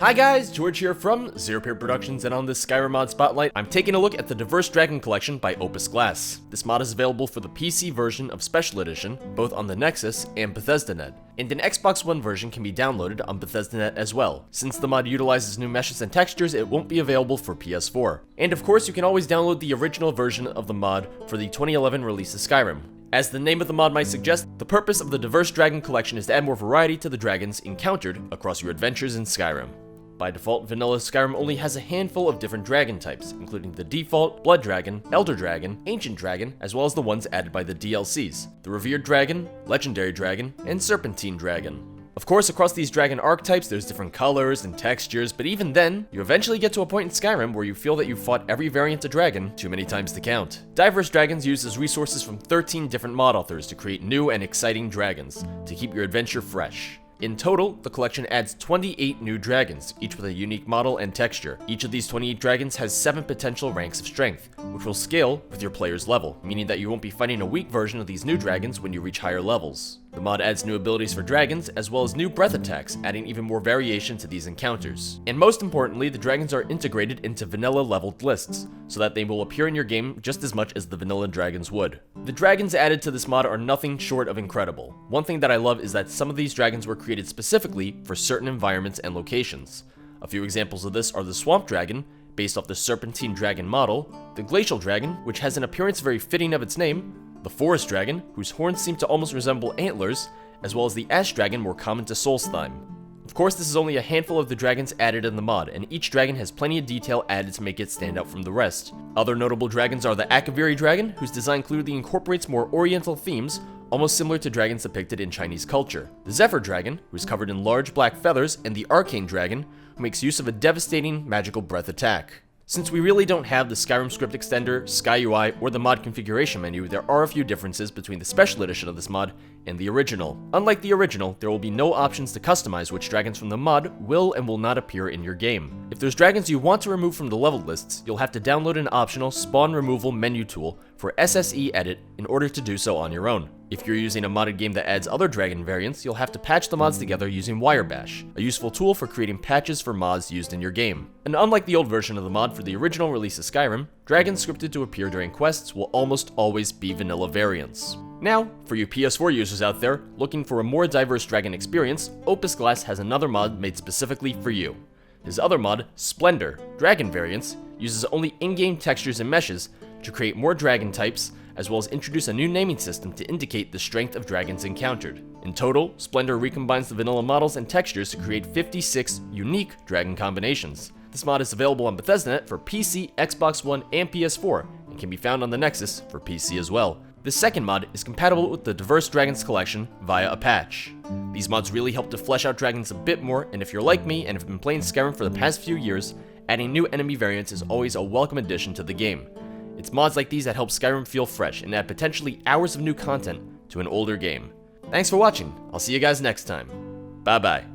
Hi guys, George here from Zero Period Productions, and on this Skyrim mod spotlight, I'm taking a look at the Diverse Dragon collection by Opus Glass. This mod is available for the PC version of Special Edition, both on the Nexus and BethesdaNet, and an Xbox One version can be downloaded on BethesdaNet as well. Since the mod utilizes new meshes and textures, it won't be available for PS4. And of course, you can always download the original version of the mod for the 2011 release of Skyrim. As the name of the mod might suggest, the purpose of the Diverse Dragon collection is to add more variety to the dragons encountered across your adventures in Skyrim. By default, vanilla Skyrim only has a handful of different dragon types, including the default, Blood Dragon, Elder Dragon, Ancient Dragon, as well as the ones added by the DLCs, the Revered Dragon, Legendary Dragon, and Serpentine Dragon. Of course, across these dragon archetypes, there's different colors and textures, but even then, you eventually get to a point in Skyrim where you feel that you've fought every variant of dragon too many times to count. Diverse Dragons uses resources from 13 different mod authors to create new and exciting dragons, to keep your adventure fresh. In total, the collection adds 28 new dragons, each with a unique model and texture. Each of these 28 dragons has 7 potential ranks of strength, which will scale with your player's level, meaning that you won't be fighting a weak version of these new dragons when you reach higher levels. The mod adds new abilities for dragons, as well as new breath attacks, adding even more variation to these encounters. And most importantly, the dragons are integrated into vanilla leveled lists, so that they will appear in your game just as much as the vanilla dragons would. The dragons added to this mod are nothing short of incredible. One thing that I love is that some of these dragons were created specifically for certain environments and locations. A few examples of this are the Swamp Dragon, based off the Serpentine Dragon model, the Glacial Dragon, which has an appearance very fitting of its name, the Forest Dragon, whose horns seem to almost resemble antlers, as well as the Ash Dragon, more common to Solstheim. Of course, this is only a handful of the dragons added in the mod, and each dragon has plenty of detail added to make it stand out from the rest. Other notable dragons are the Akaviri Dragon, whose design clearly incorporates more oriental themes, almost similar to dragons depicted in Chinese culture. The Zephyr Dragon, who's covered in large black feathers, and the Arcane Dragon, who makes use of a devastating magical breath attack. Since we really don't have the Skyrim script extender, SkyUI, or the mod configuration menu, there are a few differences between the special edition of this mod and the original. Unlike the original, there will be no options to customize which dragons from the mod will and will not appear in your game. If there's dragons you want to remove from the leveled lists, you'll have to download an optional spawn removal menu tool for SSE Edit in order to do so on your own. If you're using a modded game that adds other dragon variants, you'll have to patch the mods together using Wirebash, a useful tool for creating patches for mods used in your game. And unlike the old version of the mod for the original release of Skyrim, dragons scripted to appear during quests will almost always be vanilla variants. Now, for you PS4 users out there looking for a more diverse dragon experience, Opus Glass has another mod made specifically for you. His other mod, Splendor, Dragon Variants, uses only in-game textures and meshes to create more dragon types, as well as introduce a new naming system to indicate the strength of dragons encountered. In total, Splendor recombines the vanilla models and textures to create 56 unique dragon combinations. This mod is available on BethesdaNet for PC, Xbox One, and PS4, and can be found on the Nexus for PC as well. This second mod is compatible with the Diverse Dragons collection via a patch. These mods really help to flesh out dragons a bit more, and if you're like me and have been playing Skyrim for the past few years, adding new enemy variants is always a welcome addition to the game. It's mods like these that help Skyrim feel fresh and add potentially hours of new content to an older game. Thanks for watching. I'll see you guys next time. Bye bye.